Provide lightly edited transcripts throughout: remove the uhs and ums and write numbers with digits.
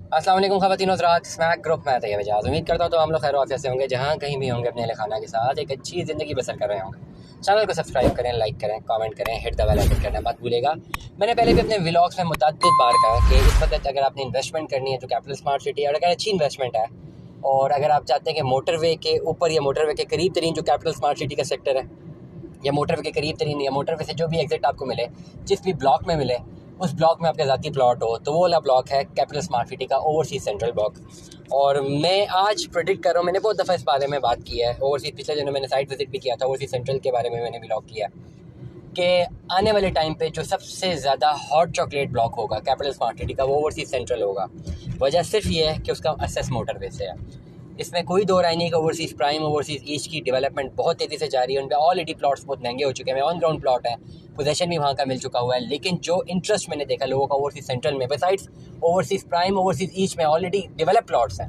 अस्सलाम वालेकुम ख़वातीन हज़रात, स्मैक ग्रुप में तैयब एजाज़। उम्मीद करता हूँ तो हम लोग खैर आफियत से होंगे, जहाँ कहीं भी होंगे अपने अहले खाना के साथ एक अच्छी ज़िंदगी बसर कर रहे होंगे। चैनल को सब्सक्राइब करें, लाइक करें, कमेंट करें, हिट द बेल आइकन करना मत भूलिएगा। मैंने पहले भी अपने व्लॉग्स में मुतअद्दिद बार कहा कि इस वक्त अगर आपने इन्वेस्टमेंट करनी है तो कैपिटल स्मार्ट सिटी, और अगर अच्छी इन्वेस्टमेंट है और अगर आप चाहते हैं कि मोटरवे के ऊपर या मोटरवे के करीब तरीन जो कैपिटल स्मार्ट सिटी का सेक्टर है, या मोटरवे के करीब तरीन या मोटरवे से जो भी एग्जिट आपको मिले, जिस भी ब्लॉक में मिले, उस ब्लॉक में आपका ज़ाती प्लॉट हो, तो वो वाला ब्लॉक है कैपिटल स्मार्ट सिटी का ओवरसीज सेंट्रल ब्लॉक। और मैं आज प्रेडिक्ट कर रहा हूँ, मैंने बहुत दफ़ा इस बारे में बात की है, ओवरसीज पिछले दिनों मैंने साइट विजिट भी किया था, ओवरसीज सेंट्रल के बारे में मैंने ब्लॉग किया कि आने वाले टाइम पे जो सबसे ज़्यादा हॉट चॉकलेट ब्लॉक होगा कैपिटल स्मार्ट सिटी का, वो ओवरसीज सेंट्रल होगा। वजह सिर्फ ये है कि उसका एक्सेस मोटरवे से है, इसमें कोई दो राय नहीं कि ओवरसीज़ प्राइम, ओवरसीज़ ईस्ट की डेवलपमेंट बहुत तेज़ी से जारी है। उन पर ऑलरेडी प्लॉट्स बहुत महंगे हो चुके हैं, ऑन ग्राउंड प्लॉट है, पोजीशन भी वहाँ का मिल चुका हुआ है। लेकिन जो इंटरेस्ट मैंने देखा लोगों का ओवरसीज़ सेंट्रल में, besides overseas prime, overseas east में ऑलरेडी डेवलप प्लॉट्स हैं,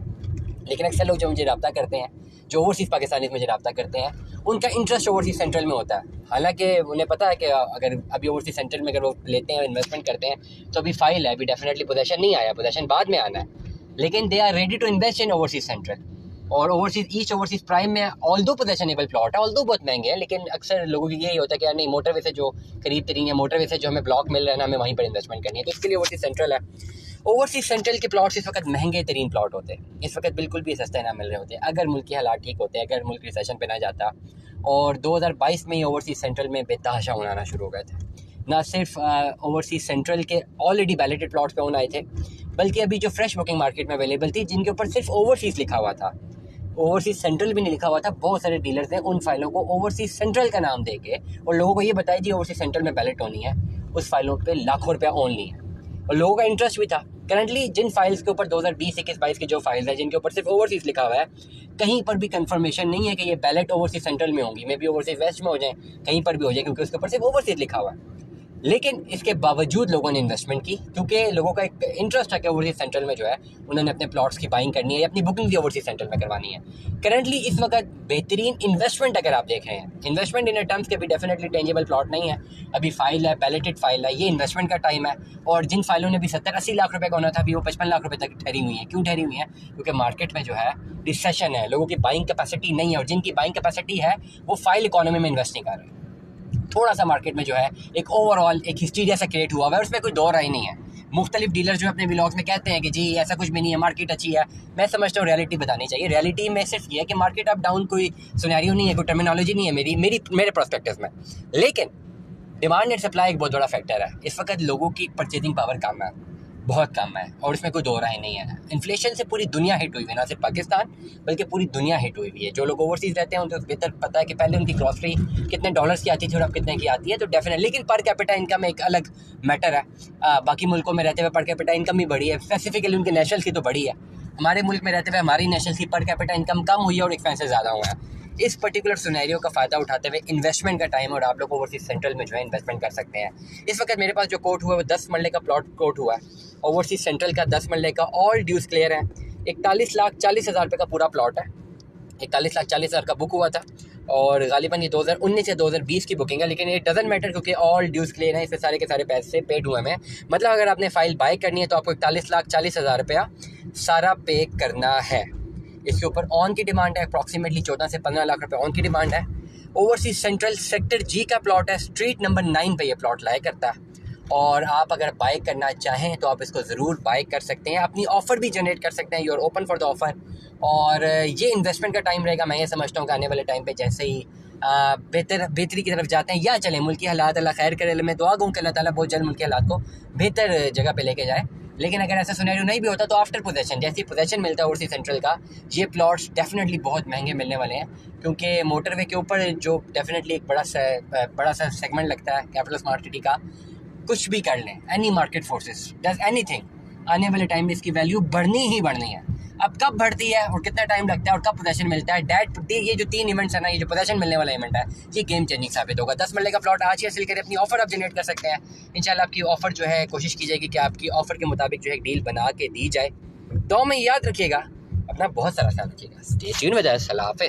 लेकिन अक्सर लोग जो मुझे रब्ता करते हैं, जो ओवरसीज़ पाकिस्तानी मुझे रब्ता करते हैं, उनका इंटरेस्ट ओवरसीज़ सेंट्रल में होता है। हालांकि उन्हें पता है कि अगर अभी ओवरसीज़ सेंट्रल में अगर वो लेते हैं, इन्वेस्टमेंट करते हैं, तो अभी फाइल है, अभी डेफिनेटली पोजीशन नहीं आया, पोजीशन बाद में आना है, लेकिन they are ready to invest in overseas central. और ओवरसीज़ ईस्ट, ओवरसीज़ प्राइम में ऑल्दो पोजेशनेबल प्लॉट है, ऑल्दो बहुत महंगे हैं, लेकिन अक्सर लोगों की यही होता है कि यार नहीं, मोटरवे से जो करीब तरीन है, मोटरवे से जो हमें ब्लॉक मिल रहा है ना, हमें वहीं पर इन्वेस्टमेंट करनी है, तो इसके लिए ओवरसीज़ सेंट्रल है। ओवरसीज़ सेंट्रल के प्लॉट्स इस वक्त महंगे तरीन प्लॉट होते हैं, इस वक्त बिल्कुल भी सस्ते ना मिल रहे होते। अगर मुल्क के हालात ठीक होते, अगर मुल्क रिसेशन पे ना जाता, और 2022 में ही ओवरसीज़ सेंट्रल में बेतहाशा होना आना शुरू हो गए थे। ना सिर्फ ओवरसीज़ सेंट्रल के ऑलरेडी बैलेटेड प्लॉट्स पे होना आए थे, बल्कि अभी जो फ्रेश बुकिंग मार्केट में अवेलेबल थी, जिनके ऊपर सिर्फ ओवरसीज़ लिखा हुआ था, ओवरसीज़ सेंट्रल भी नहीं लिखा हुआ था, बहुत सारे डीलर्स ने उन फाइलों को ओवरसीज़ सेंट्रल का नाम देके और लोगों को ये बताया जी ओवरसीज़ सेंट्रल में बैलेट होनी है, उस फाइलों पे लाखों रुपया ओनली है, और लोगों का इंटरेस्ट भी था। करंटली जिन फाइल्स के ऊपर 2020, 21, 22 की जो फाइल्स है, जिनके ऊपर सिर्फ ओवरसीज़ लिखा हुआ है, कहीं पर भी कंफर्मेशन नहीं है कि ये बैलेट ओवरसीज़ सेंट्रल में होंगी, मे बी ओवरसीज़ वेस्ट में हो जाए, कहीं पर भी हो जाए, क्योंकि उसके ऊपर सिर्फ ओवरसीज़ लिखा हुआ है। लेकिन इसके बावजूद लोगों ने इन्वेस्टमेंट की, क्योंकि लोगों का एक इंटरेस्ट है कि ओवरसीज़ सेंट्रल में जो है उन्होंने अपने प्लॉट्स की बाइंग करनी है या अपनी बुकिंग भी ओवरसीज़ सेंट्रल में करवानी है। करंटली इस वक्त बेहतरीन इन्वेस्टमेंट अगर आप देख रहे हैं, इन्वेस्टमेंट इन टर्म्स के भी डेफिनेटली टेंजिबल प्लॉट नहीं है, अभी फाइल है, बैलेटेड फाइल है, ये इन्वेस्टमेंट का टाइम है। और जिन फाइलों ने भी 70-80 लाख रुपये का होना था, अभी वो 55 लाख रुपये तक ठहरी हुई है। क्यों ठहरी हुई है? क्योंकि मार्केट में जो है रिसेशन है, लोगों की बाइंग कैपेसिटी नहीं है, और जिनकी बाइंग कैपेसिटी है वो फाइल इकोनॉमी में इन्वेस्ट नहीं कर रहे। थोड़ा सा मार्केट में जो है एक ओवरऑल एक हिस्टीरिया सा क्रिएट हुआ है, उसमें कोई दो राय नहीं है। मुख्तलिफ डीलर जो अपने व्लॉग्स में कहते हैं कि जी ऐसा कुछ भी नहीं है, मार्केट अच्छी है। मैं समझता हूँ रियलिटी बतानी चाहिए। रियलिटी में सिर्फ ये है कि मार्केट अप डाउन कोई सिनेरियो नहीं है, कोई टर्मिनोलॉजी नहीं है मेरे पर्सपेक्टिव में। लेकिन डिमांड एंड सप्लाई एक बहुत बड़ा फैक्टर है। इस वक्त लोगों की परचेजिंग पावर कम है, बहुत कम है, और इसमें कोई दो राय नहीं है। इन्फ्लेशन से पूरी दुनिया हिट हुई है, ना सिर्फ पाकिस्तान बल्कि पूरी दुनिया हिट हुई हुई है। जो लोग ओवरसीज़ रहते हैं उनको बेहतर पता है कि पहले उनकी ग्रॉसरी कितने डॉलर्स की आती थी और अब कितने की आती है, तो डेफिनेटली। लेकिन पर कैपिटा इनकम एक अलग मैटर है। बाकी मुल्कों में रहते हुए पर कैपिटा इनकम भी बढ़ी है, स्पेसिफिकली उनके नेशनल की तो बढ़ी है। हमारे मुल्क में रहते हुए हमारी नेशनल की पर कैपिटा इनकम कम हुई है और एक्सपेंसेस ज़्यादा हुए हैं। इस पर्टिकुलर सिनेरियो का फ़ायदा उठाते हुए इन्वेस्टमेंट का टाइम, और आप लोग ओवरसीज़ सेंट्रल में जो है इन्वेस्टमेंट कर सकते हैं। इस वक्त मेरे पास जो कोट हुआ है वो 10 मरले का प्लॉट कोट हुआ है, ओवरसीज़ सेंट्रल का 10 मरले का, ऑल ड्यूज क्लियर है। 41,40,000 रुपये का पूरा प्लॉट है, 41,40,000 का बुक हुआ था, और गालिबन ये 2019 या 2020 की बुकिंग है। लेकिन ये डजन मैटर, क्योंकि ऑल ड्यूज क्लियर है, इसमें सारे के सारे पैसे पेड हुए हैं। मतलब अगर आपने फ़ाइल बाय करनी है तो आपको 41,40,000 रुपया सारा पे करना है। इसके ऊपर ऑन की डिमांड है, अप्रॉक्सीमेटली 14 से 15 लाख रुपए ऑन की डिमांड है। ओवरसीज़ सेंट्रल सेक्टर जी का प्लॉट है, स्ट्रीट नंबर 9 पे ये प्लॉट लाया करता है, और आप अगर बाय करना चाहें तो आप इसको ज़रूर बाय कर सकते हैं, अपनी ऑफ़र भी जनरेट कर सकते हैं। You are open for the offer, और ये इन्वेस्टमेंट का टाइम रहेगा। मैं ये समझता हूँ कि आने वाले टाइम पे जैसे ही बेहतरी की तरफ जाते हैं या चलें, मुल्क की हालात अल्लाह खैर करे, मैं दुआ दूँ कि अल्लाह ताला बहुत जल्द मुल्क के हालात को बेहतर जगह पे लेके जाए। लेकिन अगर ऐसा सिनेरियो नहीं भी होता तो आफ्टर पोजेशन, जैसे पोजेशन मिलता है ओवरसीज़ सेंट्रल का, ये प्लॉट्स डेफिनेटली बहुत महंगे मिलने वाले हैं, क्योंकि मोटरवे के ऊपर जो डेफिनेटली एक बड़ा सा सेगमेंट लगता है कैपिटल स्मार्ट सिटी का। कुछ भी कर लें, any market forces does anything, आने वाले टाइम में इसकी वैल्यू बढ़नी ही बढ़नी है। अब कब बढ़ती है और कितना टाइम लगता है और कब पोजीशन मिलता है, ये जो 3 इवेंट्स है ना, ये जो पोजीशन मिलने वाला इवेंट है, ये गेम चेंजिंग साबित होगा। 10 मरले का प्लॉट आज ही हासिल करें, अपनी ऑफर आप जनरेट कर सकते हैं। इंशाल्लाह आपकी ऑफर जो है, कोशिश की जाएगी कि आपकी ऑफर के मुताबिक जो है डील बना के दी जाए। तो में याद रखिएगा, अपना बहुत सारा ख्याल रखिएगा। Stay tuned with us. अल्लाह हाफ़िज़।